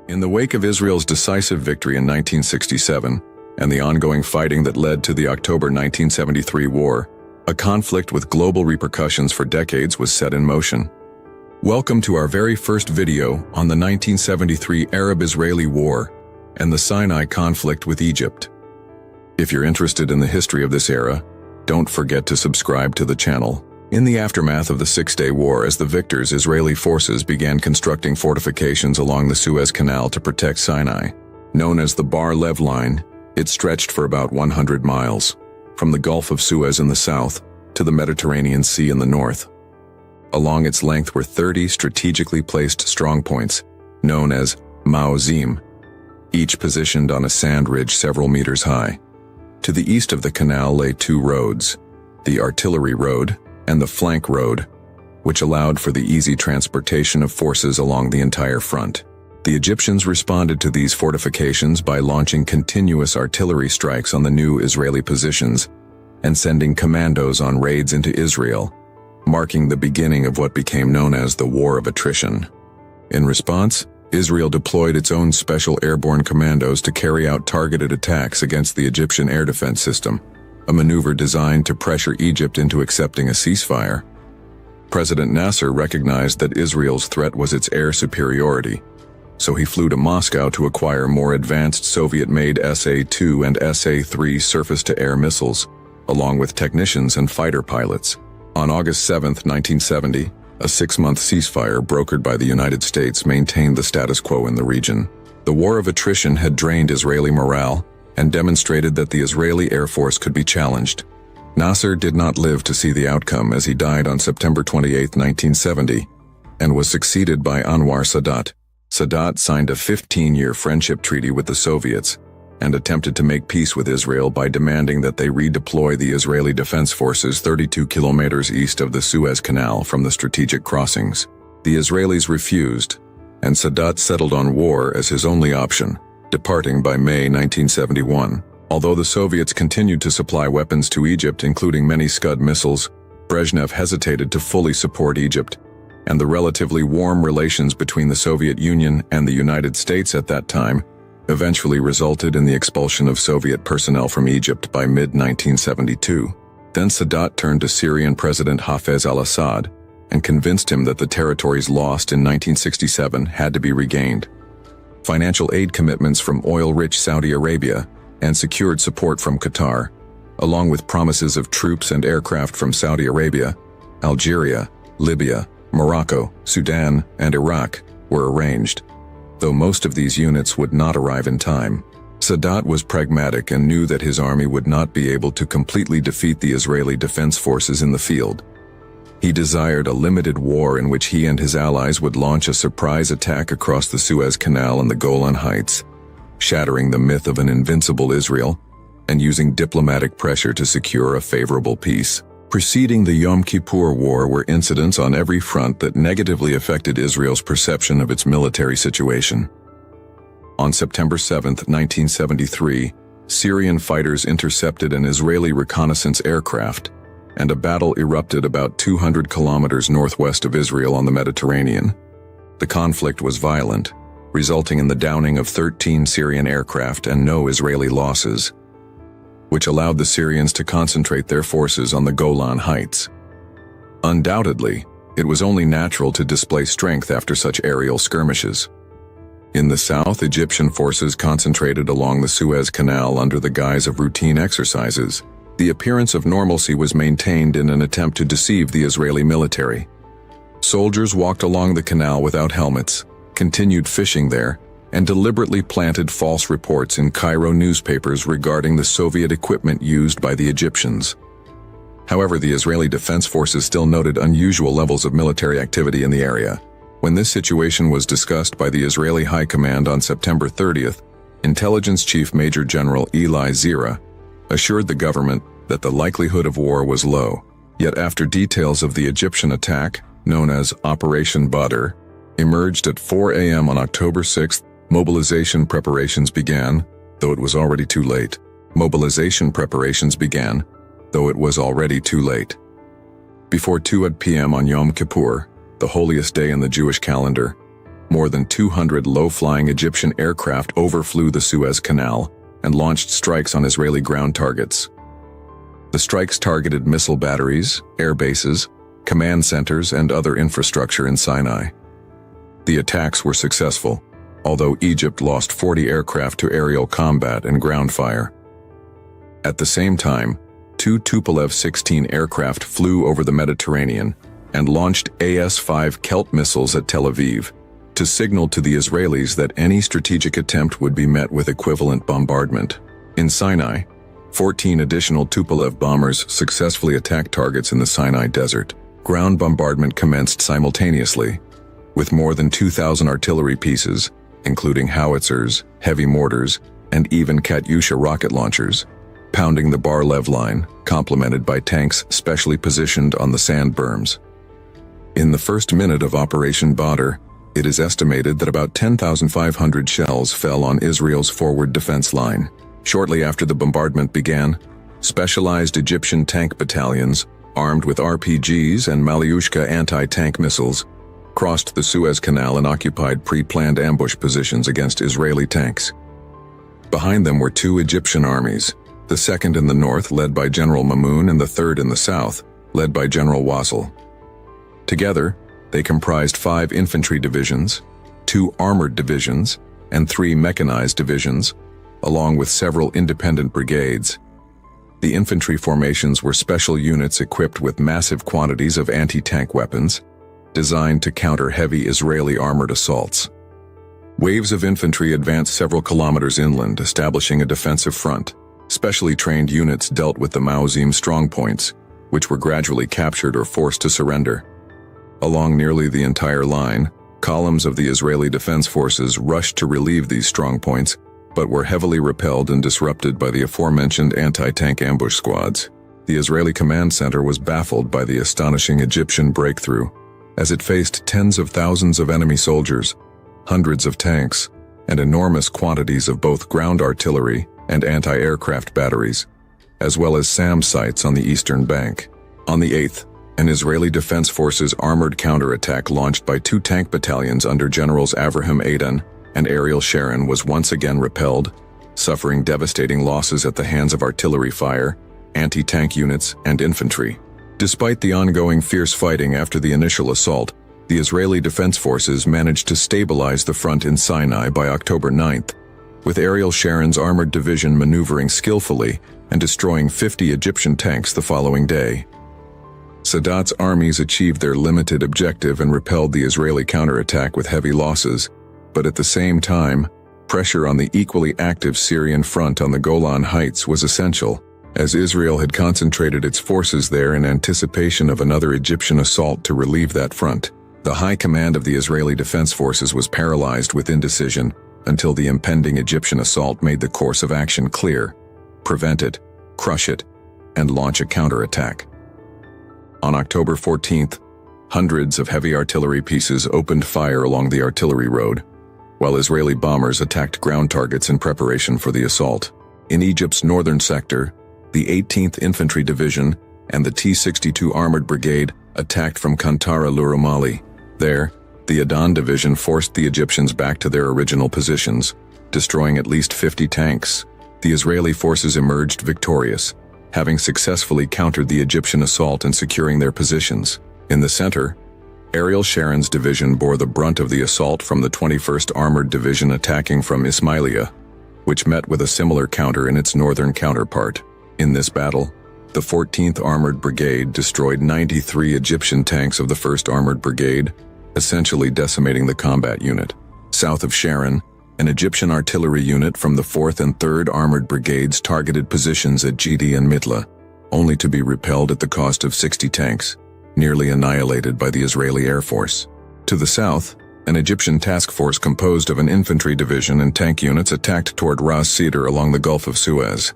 In the wake of Israel's decisive victory in 1967 and the ongoing fighting that led to the October 1973 war, a conflict with global repercussions for decades was set in motion. Welcome to our very first video on the 1973 Arab-Israeli War and the Sinai Conflict with Egypt. If you're interested in the history of this era, don't forget to subscribe to the channel. In the aftermath of the Six-Day War, as the victors, Israeli forces began constructing fortifications along the Suez Canal to protect Sinai. Known as the Bar Lev Line, it stretched for about 100 miles, from the Gulf of Suez in the south to the Mediterranean Sea in the north. Along its length were 30 strategically placed strongpoints, known as maozim, each positioned on a sand ridge several meters high. To the east of the canal lay two roads, the Artillery Road and the Flank Road, which allowed for the easy transportation of forces along the entire front. The Egyptians responded to these fortifications by launching continuous artillery strikes on the new Israeli positions and sending commandos on raids into Israel, marking the beginning of what became known as the War of Attrition. In response, Israel deployed its own special airborne commandos to carry out targeted attacks against the Egyptian air defense system, a maneuver designed to pressure Egypt into accepting a ceasefire. President Nasser recognized that Israel's threat was its air superiority, so he flew to Moscow to acquire more advanced Soviet-made SA-2 and SA-3 surface-to-air missiles, along with technicians and fighter pilots. On August 7, 1970, a 6-month ceasefire brokered by the United States maintained the status quo in the region. The war of attrition had drained Israeli morale and demonstrated that the Israeli Air Force could be challenged. Nasser did not live to see the outcome, as he died on September 28, 1970, and was succeeded by Anouir Sadat. Sadat signed a 15-year friendship treaty with the Soviets and attempted to make peace with Israel by demanding that they redeploy the Israeli Defense Forces 32 kilometers east of the Suez Canal from the strategic crossings. The Israelis refused, and Sadat settled on war as his only option, departing by May 1971. Although the Soviets continued to supply weapons to Egypt, including many Scud missiles, Brezhnev hesitated to fully support Egypt, and the relatively warm relations between the Soviet Union and the United States at that time eventually resulted in the expulsion of Soviet personnel from Egypt by mid-1972. Then Sadat turned to Syrian President Hafez al-Assad and convinced him that the territories lost in 1967 had to be regained. Financial aid commitments from oil-rich Saudi Arabia and secured support from Qatar, along with promises of troops and aircraft from Saudi Arabia, Algeria, Libya, Morocco, Sudan, and Iraq, were arranged, though most of these units would not arrive in time. Sadat was pragmatic and knew that his army would not be able to completely defeat the Israeli defense forces in the field. He desired a limited war in which he and his allies would launch a surprise attack across the Suez Canal and the Golan Heights, shattering the myth of an invincible Israel and using diplomatic pressure to secure a favorable peace. Preceding the Yom Kippur War were incidents on every front that negatively affected Israel's perception of its military situation. On September 7, 1973, Syrian fighters intercepted an Israeli reconnaissance aircraft, and a battle erupted about 200 kilometers northwest of Israel on the Mediterranean. The conflict was violent, resulting in the downing of 13 Syrian aircraft and no Israeli losses, which allowed the Syrians to concentrate their forces on the Golan Heights. Undoubtedly, it was only natural to display strength after such aerial skirmishes. In the south, Egyptian forces concentrated along the Suez Canal under the guise of routine exercises. The appearance of normalcy was maintained in an attempt to deceive the Israeli military. Soldiers walked along the canal without helmets, continued fishing there, and deliberately planted false reports in Cairo newspapers regarding the Soviet equipment used by the Egyptians. However, the Israeli Defense Forces still noted unusual levels of military activity in the area. When this situation was discussed by the Israeli High Command on September 30th, Intelligence Chief Major General Eli Zira assured the government that the likelihood of war was low. Yet after details of the Egyptian attack, known as Operation Badr, emerged at 4 a.m. on October 6th, mobilization preparations began, though it was already too late. Mobilization preparations began, though it was already too late. Before 2 p.m. on Yom Kippur, the holiest day in the Jewish calendar, more than 200 low-flying Egyptian aircraft overflew the Suez Canal and launched strikes on Israeli ground targets. The strikes targeted missile batteries, air bases, command centers, and other infrastructure in Sinai. The attacks were successful, although Egypt lost 40 aircraft to aerial combat and ground fire. At the same time, 2 Tupolev 16 aircraft flew over the Mediterranean and launched AS-5 Kelt missiles at Tel Aviv to signal to the Israelis that any strategic attempt would be met with equivalent bombardment. In Sinai, 14 additional Tupolev bombers successfully attacked targets in the Sinai Desert. Ground bombardment commenced simultaneously, with more than 2,000 artillery pieces, including howitzers, heavy mortars, and even Katyusha rocket launchers, pounding the Bar-Lev line, complemented by tanks specially positioned on the sand berms. In the first minute of Operation Badr, it is estimated that about 10,500 shells fell on Israel's forward defense line. Shortly after the bombardment began, specialized Egyptian tank battalions, armed with RPGs and Malyushka anti-tank missiles, crossed the Suez Canal and occupied pre-planned ambush positions against Israeli tanks. Behind them were 2 Egyptian armies, the 2nd in the north led by General Mamoun and the 3rd in the south led by General Wasil. Together, they comprised 5 infantry divisions, 2 armored divisions, and 3 mechanized divisions, along with several independent brigades. The infantry formations were special units equipped with massive quantities of anti-tank weapons, designed to counter heavy Israeli armored assaults. Waves of infantry advanced several kilometers inland, establishing a defensive front. Specially trained units dealt with the Maozim strongpoints, which were gradually captured or forced to surrender. Along nearly the entire line, columns of the Israeli defense forces rushed to relieve these strongpoints, but were heavily repelled and disrupted by the aforementioned anti-tank ambush squads. The Israeli command center was baffled by the astonishing Egyptian breakthrough, as it faced tens of thousands of enemy soldiers, hundreds of tanks, and enormous quantities of both ground artillery and anti-aircraft batteries, as well as SAM sites on the eastern bank. On the 8th, an Israeli Defense Forces armored counterattack launched by 2 tank battalions under Generals Avraham Adan and Ariel Sharon was once again repelled, suffering devastating losses at the hands of artillery fire, anti-tank units, and infantry. Despite the ongoing fierce fighting after the initial assault, the Israeli Defense Forces managed to stabilize the front in Sinai by October 9th, with Ariel Sharon's armored division maneuvering skillfully and destroying 50 Egyptian tanks the following day. Sadat's armies achieved their limited objective and repelled the Israeli counterattack with heavy losses, but at the same time, pressure on the equally active Syrian front on the Golan Heights was essential, as Israel had concentrated its forces there in anticipation of another Egyptian assault to relieve that front. The high command of the Israeli Defense Forces was paralyzed with indecision until the impending Egyptian assault made the course of action clear: prevent it, crush it, and launch a counterattack. On October 14th, hundreds of heavy artillery pieces opened fire along the artillery road, while Israeli bombers attacked ground targets in preparation for the assault. In Egypt's northern sector, the 18th Infantry Division and the T-62 Armored Brigade attacked from Kantara Lurumali. There, the Adan Division forced the Egyptians back to their original positions, destroying at least 50 tanks. The Israeli forces emerged victorious, having successfully countered the Egyptian assault and securing their positions. In the center, Ariel Sharon's division bore the brunt of the assault from the 21st Armored Division attacking from Ismailia, which met with a similar counter in its northern counterpart. In this battle, the 14th Armored Brigade destroyed 93 Egyptian tanks of the 1st Armored Brigade, essentially decimating the combat unit. South of Sharon, an Egyptian artillery unit from the 4th and 3rd Armored Brigades targeted positions at Jidi and Mitla, only to be repelled at the cost of 60 tanks, nearly annihilated by the Israeli Air Force. To the south, an Egyptian task force composed of an infantry division and tank units attacked toward Ras Cedar along the Gulf of Suez,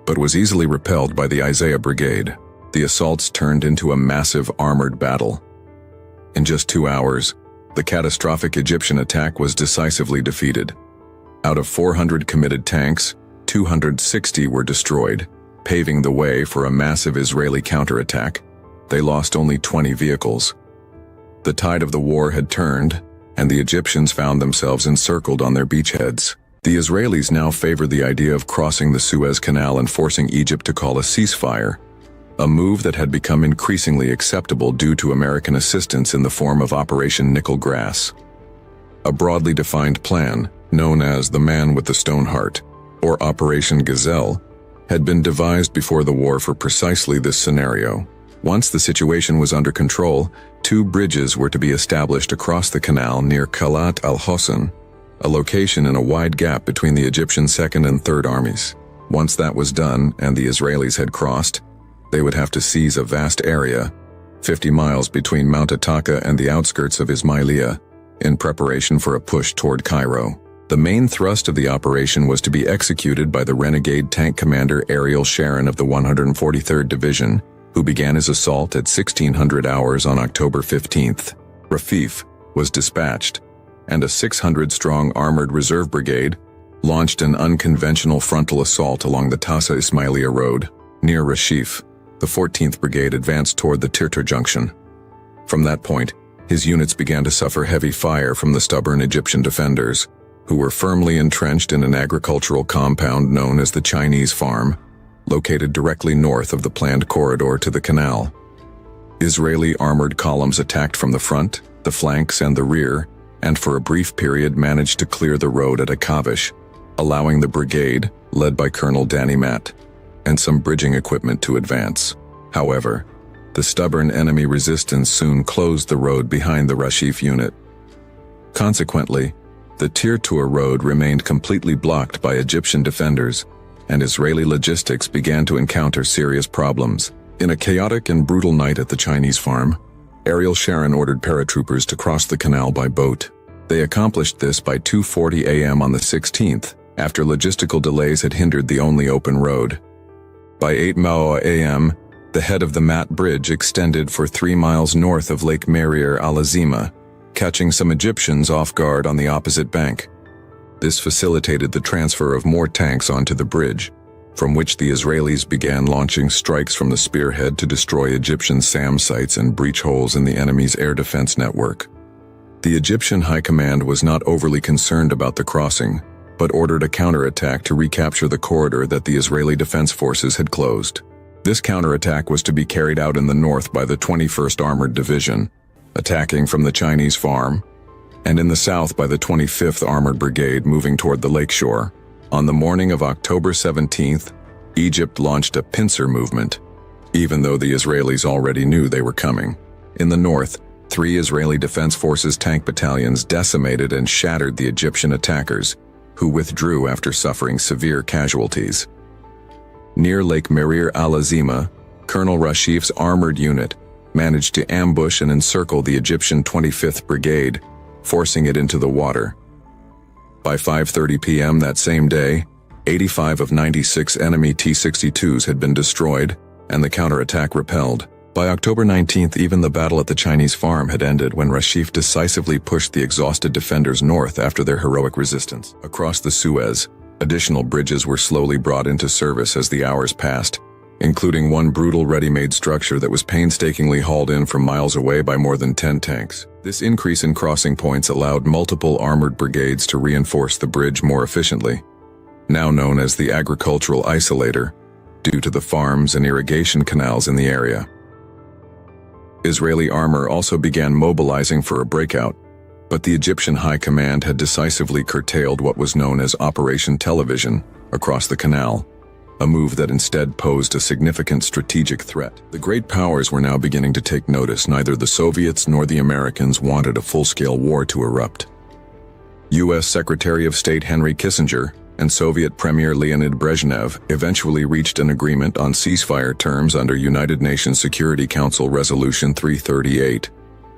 but was easily repelled by the Isaiah Brigade. The assaults turned into a massive armored battle. In just 2 hours, the catastrophic Egyptian attack was decisively defeated. Out of 400 committed tanks, 260 were destroyed, paving the way for a massive Israeli counterattack. They lost only 20 vehicles. The tide of the war had turned, and the Egyptians found themselves encircled on their beachheads. The Israelis now favored the idea of crossing the Suez Canal and forcing Egypt to call a ceasefire, a move that had become increasingly acceptable due to American assistance in the form of Operation Nickel Grass. A broadly defined plan, known as the Man with the Stone Heart, or Operation Gazelle, had been devised before the war for precisely this scenario. Once the situation was under control, 2 bridges were to be established across the canal near Khalat al-Hosn, a location in a wide gap between the Egyptian 2nd and 3rd armies. Once that was done and the Israelis had crossed, they would have to seize a vast area, 50 miles between Mount Ataka and the outskirts of Ismailia, in preparation for a push toward Cairo. The main thrust of the operation was to be executed by the renegade tank commander Ariel Sharon of the 143rd Division, who began his assault at 1600 hours on October 15th. Rafif was dispatched, and a 600-strong armored reserve brigade launched an unconventional frontal assault along the Tasa Ismailia Road. Near Rashif, the 14th Brigade advanced toward the Tirtir Junction. From that point, his units began to suffer heavy fire from the stubborn Egyptian defenders, who were firmly entrenched in an agricultural compound known as the Chinese Farm, located directly north of the planned corridor to the canal. Israeli armored columns attacked from the front, the flanks, and the rear, and for a brief period managed to clear the road at Akavish, allowing the brigade, led by Colonel Danny Matt, and some bridging equipment to advance. However, the stubborn enemy resistance soon closed the road behind the Rashif unit. Consequently, the Tirtir road remained completely blocked by Egyptian defenders, and Israeli logistics began to encounter serious problems. In a chaotic and brutal night at the Chinese Farm, Ariel Sharon ordered paratroopers to cross the canal by boat. They accomplished this by 2:40 a.m. on the 16th, after logistical delays had hindered the only open road. By 8 a.m., the head of the Mat Bridge extended for 3 miles north of Lake Merir al-Azima, catching some Egyptians off guard on the opposite bank. This facilitated the transfer of more tanks onto the bridge, from which the Israelis began launching strikes from the spearhead to destroy Egyptian SAM sites and breach holes in the enemy's air defense network. The Egyptian High Command was not overly concerned about the crossing, but ordered a counterattack to recapture the corridor that the Israeli Defense Forces had closed. This counterattack was to be carried out in the north by the 21st Armored Division, attacking from the Chinese Farm, and in the south by the 25th Armored Brigade moving toward the lakeshore. On the morning of October 17th, Egypt launched a pincer movement, even though the Israelis already knew they were coming. In the north, 3 Israeli Defense Forces tank battalions decimated and shattered the Egyptian attackers, who withdrew after suffering severe casualties. Near Lake Merir al-Azima, Colonel Rashif's armored unit managed to ambush and encircle the Egyptian 25th Brigade, forcing it into the water. By 5:30 p.m. that same day, 85 of 96 enemy T-62s had been destroyed, and the counterattack repelled. By October 19th, even the battle at the Chinese Farm had ended when Rashif decisively pushed the exhausted defenders north after their heroic resistance. Across the Suez, additional bridges were slowly brought into service as the hours passed, including one brutal ready-made structure that was painstakingly hauled in from miles away by more than 10 tanks. This increase in crossing points allowed multiple armored brigades to reinforce the bridge more efficiently, now known as the agricultural isolator, due to the farms and irrigation canals in the area. Israeli armor also began mobilizing for a breakout, but the Egyptian High Command had decisively curtailed what was known as Operation Television across the canal, a move that instead posed a significant strategic threat. The great powers were now beginning to take notice. Neither the Soviets nor the Americans wanted a full-scale war to erupt. U.S. Secretary of State Henry Kissinger and Soviet Premier Leonid Brezhnev eventually reached an agreement on ceasefire terms under United Nations Security Council Resolution 338,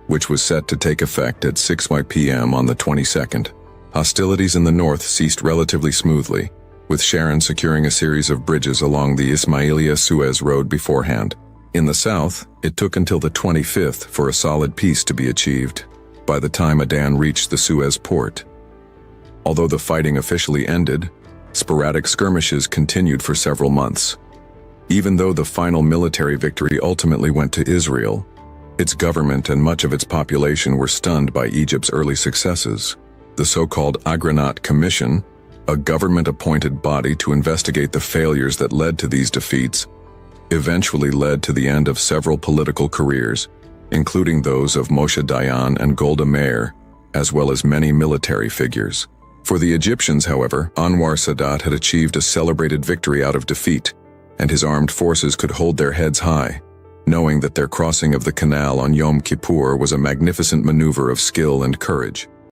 which was set to take effect at 6 p.m. on the 22nd. Hostilities in the north ceased relatively smoothly, with Sharon securing a series of bridges along the Ismailia-Suez road beforehand. In the south, it took until the 25th for a solid peace to be achieved, by the time Adan reached the Suez port. Although the fighting officially ended, sporadic skirmishes continued for several months. Even though the final military victory ultimately went to Israel, Its government and much of its population were stunned by Egypt's early successes. The so-called Agranat Commission, a government-appointed body to investigate the failures that led to these defeats, eventually led to the end of several political careers, including those of Moshe Dayan and Golda Meir, as well as many military figures. For the Egyptians, however, Anwar Sadat had achieved a celebrated victory out of defeat, and his armed forces could hold their heads high, knowing that their crossing of the canal on Yom Kippur was a magnificent maneuver of skill and courage.